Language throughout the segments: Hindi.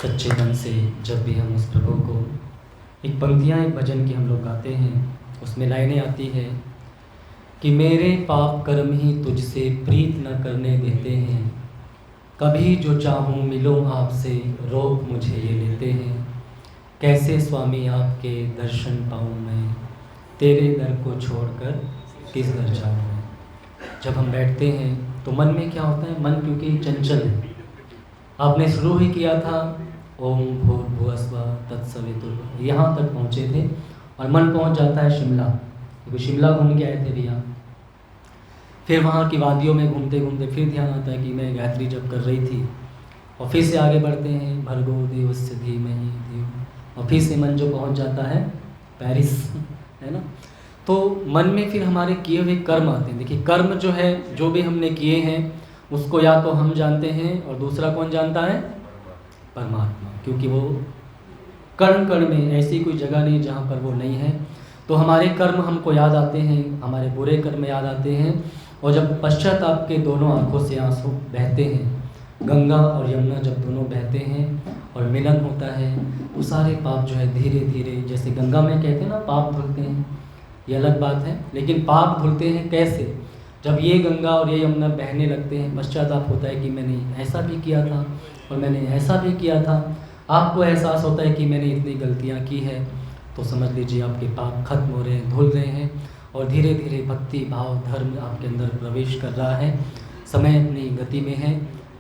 सच्चे मन से जब भी हम उस प्रभु को एक पंक्तियाँ एक भजन की हम लोग गाते हैं, उसमें लाइनें आती है कि मेरे पाप कर्म ही तुझसे प्रीत न करने देते हैं, कभी जो चाहूँ मिलो आपसे रोक मुझे ये लेते हैं, कैसे स्वामी आपके दर्शन पाऊँ मैं, तेरे दर को छोड़कर किस दर जाऊँ मैं। जब हम बैठते हैं तो मन में क्या होता है, मन क्योंकि चंचल है। आपने शुरू ही किया था ओम भूर्भुवस्सुः तत्सवितुर्वरेण्यं, यहाँ तक पहुँचे थे और मन पहुँच जाता है शिमला, क्योंकि शिमला घूम के आए थे भैया। फिर वहाँ की वादियों में घूमते घूमते फिर ध्यान आता है कि मैं गायत्री जब कर रही थी, और फिर से आगे बढ़ते हैं भर्गो देवस्य धीमहि धियो, और फिर से मन जो पहुँच जाता है पेरिस, है ना। तो मन में फिर हमारे किए हुए कर्म आते हैं। देखिए कर्म जो है, जो भी हमने किए हैं उसको या तो हम जानते हैं और दूसरा कौन जानता है, परमात्मा, क्योंकि वो कण कण में ऐसी कोई जगह नहीं जहाँ पर वो नहीं है। तो हमारे कर्म हमको याद आते हैं, हमारे बुरे कर्म याद आते हैं, और जब पश्चाताप के दोनों आंखों से आंसू बहते हैं, गंगा और यमुना जब दोनों बहते हैं और मिलन होता है, वो सारे पाप जो है धीरे धीरे, जैसे गंगा में कहते हैं ना पाप धुलते हैं, ये अलग बात है, लेकिन पाप धुलते हैं कैसे, जब ये गंगा और ये यमुना बहने लगते हैं, पश्चाताप होता है कि मैंने ऐसा भी किया था और मैंने ऐसा भी किया था, आपको एहसास होता है कि मैंने इतनी गलतियाँ की है, तो समझ लीजिए आपके पाप खत्म हो रहे हैं, धुल रहे हैं, और धीरे धीरे भक्ति भाव धर्म आपके अंदर प्रवेश कर रहा है। समय अपनी गति में है,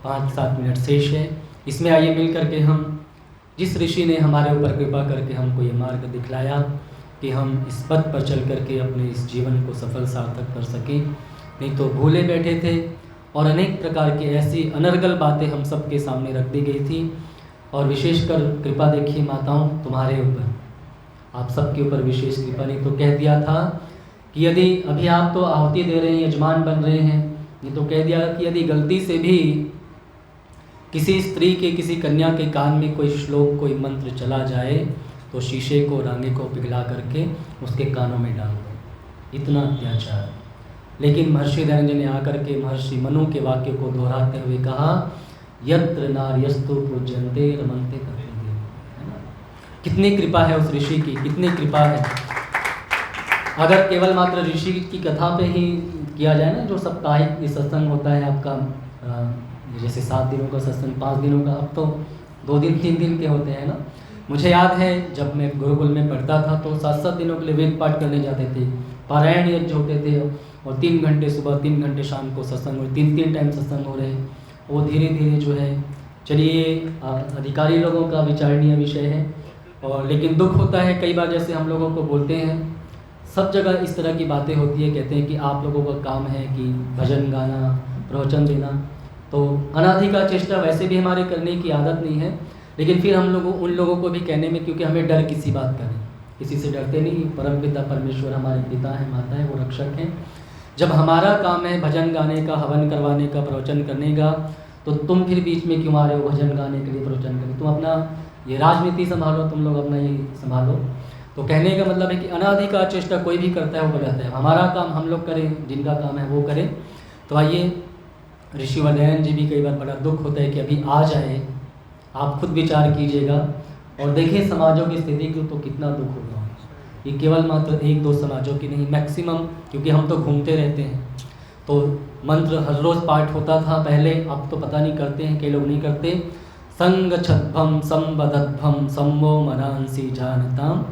5-7 मिनट शेष है। इसमें आइए मिल करके हम, जिस ऋषि ने हमारे ऊपर कृपा करके हमको ये मार्ग दिखलाया कि हम इस पथ पर चल करके अपने इस जीवन को सफल सार्थक कर सकें, नहीं तो भूले बैठे थे और अनेक प्रकार की ऐसी अनर्गल बातें हम सबके सामने रख दी गई थी। और विशेषकर कृपा देखिए माताओं तुम्हारे ऊपर, आप सबके ऊपर विशेष कृपा, नहीं तो कह दिया था कि यदि अभी आप तो आहुति दे रहे हैं, यजमान बन रहे हैं, नहीं तो कह दिया कि यदि गलती से भी किसी स्त्री के, किसी कन्या के कान में कोई श्लोक, कोई मंत्र चला जाए तो शीशे को, रांगे को पिघला करके उसके कानों में डाल दो। इतना अत्याचार। लेकिन महर्षि दयानंद ने आकर के महर्षि मनु के वाक्य को दोहराते हुए कहा, यत्र नार्यस्तु पूज्यन्ते रमन्ते तत्र देव, है ना। कितनी कृपा है उस ऋषि की, कितनी कृपा है। अगर केवल मात्र ऋषि की कथा पे ही किया जाए ना, जो साप्ताहिक सत्संग होता है आपका, जैसे 7 दिनों का सत्संग, 5 दिनों का, अब तो 2 दिन 3 दिन के होते हैं ना। मुझे याद है जब मैं गुरुकुल में पढ़ता था तो 7-7 दिनों के लिए वेद पाठ करने जाते थे, पारायण यज्ञ होते थे, और 3 घंटे सुबह 3 घंटे शाम को सत्संग, और 3-3 टाइम सत्संग हो रहे हैं। वो धीरे धीरे जो है, चलिए अधिकारी लोगों का विचारणीय विषय है, और लेकिन दुख होता है कई बार, जैसे हम लोगों को बोलते हैं, सब जगह इस तरह की बातें होती है, कहते हैं कि आप लोगों का काम है कि भजन गाना, प्रवचन देना, तो अनादि का चेष्टा वैसे भी हमारे करने की आदत नहीं है, लेकिन फिर हम लोगों उन लोगों को भी कहने में, क्योंकि हमें डर किसी बात का नहीं, किसी से डरते नहीं। परमपिता परमेश्वर हमारे पिता है, माता है, वो रक्षक हैं। जब हमारा काम है भजन गाने का, हवन करवाने का, प्रवचन करने का, तो तुम फिर बीच में क्यों आ रहे हो भजन गाने के लिए, प्रवचन करने। तुम अपना ये राजनीति संभालो, तुम लोग अपना ये संभालो। तो कहने का मतलब है कि अनादि का चेष्टा कोई भी करता है वो गलत है, हमारा काम हम लोग करें, जिनका काम है वो करें। तो आइए, ऋषि वरदायन जी भी कई बार बड़ा दुख होता है कि अभी आ जाए, आप खुद विचार कीजिएगा और देखिए समाजों की स्थिति को, तो कितना दुख होगा। ये केवल मात्र 1-2 समाजों की नहीं, मैक्सिमम, क्योंकि हम तो घूमते रहते हैं। तो मंत्र हर रोज़ पाठ होता था पहले, अब तो पता नहीं करते हैं, कई लोग नहीं करते। संग छद्भम संबद्धम सम्मो मनांसी जानताम,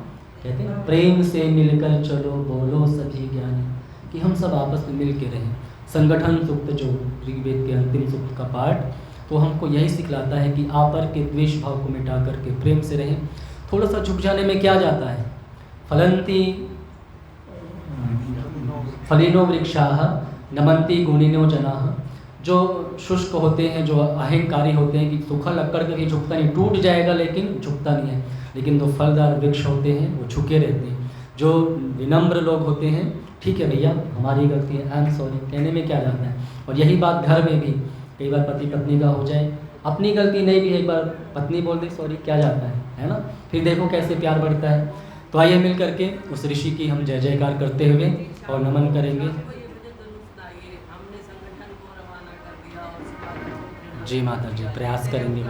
कहते हैं प्रेम से मिलकर चलो बोलो सभी ज्ञानी, कि हम सब आपस में मिल के रहें। संगठन सूक्त जो ऋग्वेद के अंतिम सूक्त का पाठ, तो हमको यही सिखलाता है कि आपर के द्वेष भाव को मिटा करके प्रेम से रहें। थोड़ा सा झुक जाने में क्या जाता है, फलंती फलिनो वृक्षाः नमन्ति गुणिनो जनाः, जो शुष्क होते हैं, जो अहंकारी होते हैं, कि सूखा लक्कड़ कभी झुकता नहीं, टूट जाएगा लेकिन झुकता नहीं है, लेकिन जो फलदार वृक्ष होते हैं वो झुके रहते हैं। जो विनम्र लोग होते हैं, ठीक है भैया हमारी गलती है, आई एम सॉरी, कहने में क्या जाता है। और यही बात घर में भी कई बार पति पत्नी का हो जाए, अपनी गलती नहीं भी एक बार पत्नी बोल दे सॉरी, क्या जाता है ना। फिर देखो कैसे प्यार बढ़ता है। तो आइए मिल करके उस ऋषि की हम जय जयकार करते हुए और नमन करेंगे। जी माता जी, प्रयास करेंगे।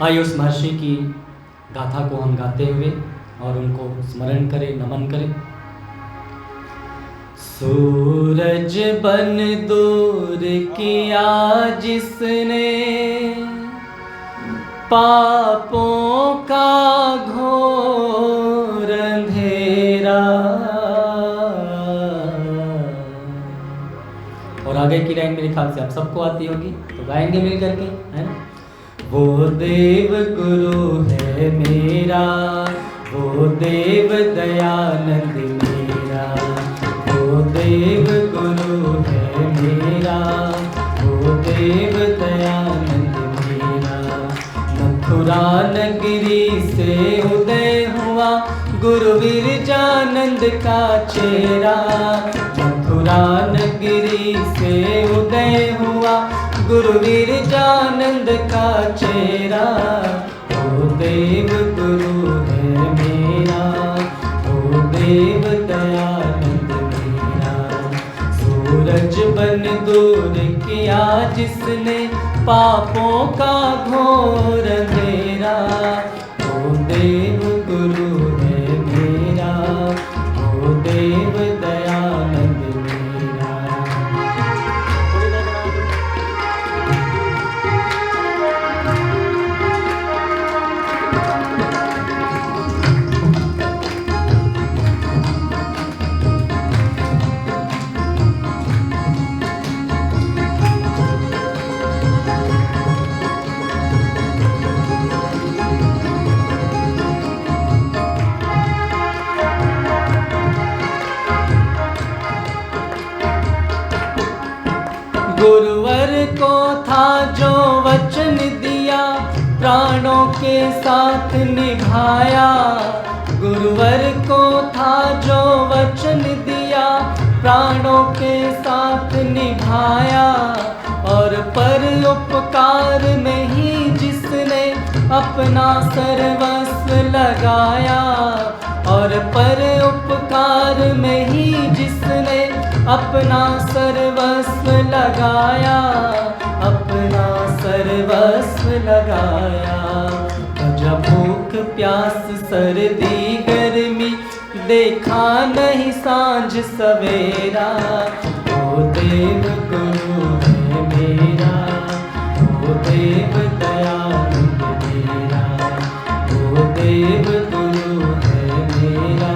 आइए उस महर्षि की गाथा को हम गाते हुए और उनको स्मरण करें, नमन करें। सूरज बन दूर किया जिसने, पापों का घोर अंधेरा। और आगे की लाइन मेरे ख्याल से आप सबको आती होगी, तो गाएंगे मिल करके, है ना। वो देव गुरु है मेरा, वो देव दयानंद मेरा, वो देव गुरु है मेरा, वो देव दयानंद मेरा। मथुरा नगरी से उदय हुआ गुरु विरजानंद का चेहरा। मथुरा नगरी से उदय हुआ गुरु विरजानंद का चेहरा। वो देव गुरु है मेरा, वो देव दयानंद मेरा। सूरज बन दूर किया जिसने, पापों का घोर अंधेरा। वो देव गुरु है मेरा, वो देव दयानंद मेरा। गुरुवर को था जो वचन दिया, प्राणों के साथ निभाया। गुरुवर को था जो वचन दिया, प्राणों के साथ निभाया। और पर उपकार में ही जिसने अपना सर्वस्व लगाया। और पर उपकार में ही जिसने अपना सर्वस्व लगाया, अपना सर्वस्व लगाया। जब भूख प्यास सर्दी गर्मी देखा नहीं सांझ सवेरा। वो देव गुरु है मेरा, वो देव दयानंद मेरा। वो देव गुरु है मेरा,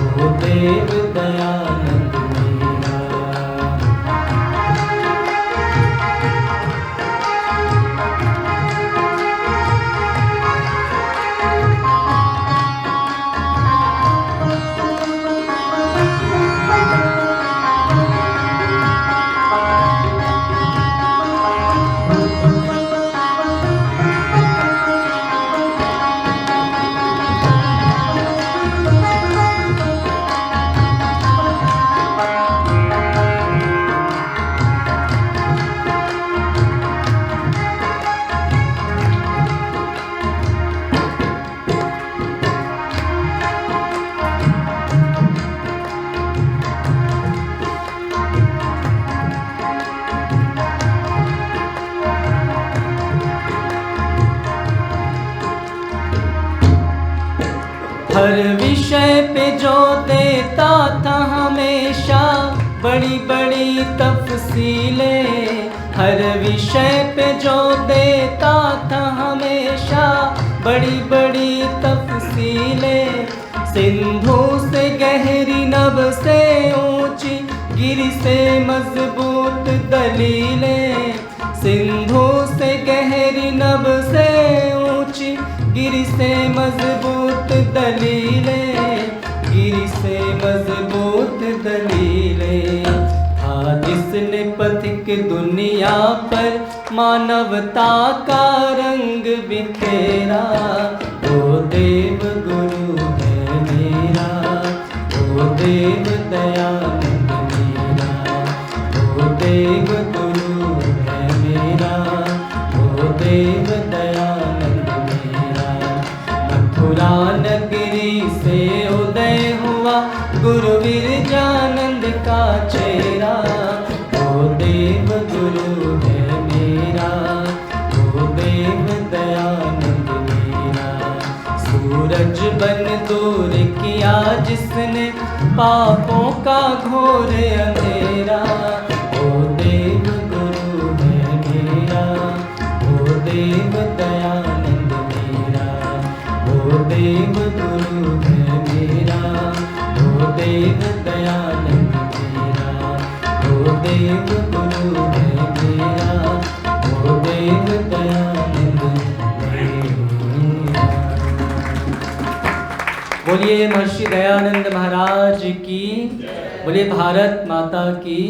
वो देव दयानंद मेरा। हर विषय पे जो देता था हमेशा बड़ी बड़ी तफसीलें। हर विषय पे जो देता था हमेशा बड़ी बड़ी तफसीलें। सिंधु से गहरी, नभ से ऊंची, गिर से मजबूत दलीलें। सिंधु से गहरी, नभ से ऊंची, गिर से मजबूत दलीलें। गिर से मजबूत दलीलें। था जिसने पथिक दुनिया पर मानवता का रंग बिखेरा। वो देव गुरु है मेरा, वो देव दयानंद मेरा। वो देव गुरु है मेरा, वो देव दयानंद मेरा। मथुरा नगरी से उदय हुआ गुरु विरजानंद का चेहरा। वो देव गुरु है मेरा, वो देव दया सूरज बन दूर किया जिसने पापों का घोर अंधेरा, वो देव गुरु है मेरा, वो देव दयानंद मेरा, वो देव गुरु है मेरा, वो देव दयानंद मेरा, वो देव गुरु है मेरा, वो देव दयानंद मेरा। बोलिए महर्षि दयानंद महाराज की, बोलिए भारत माता की।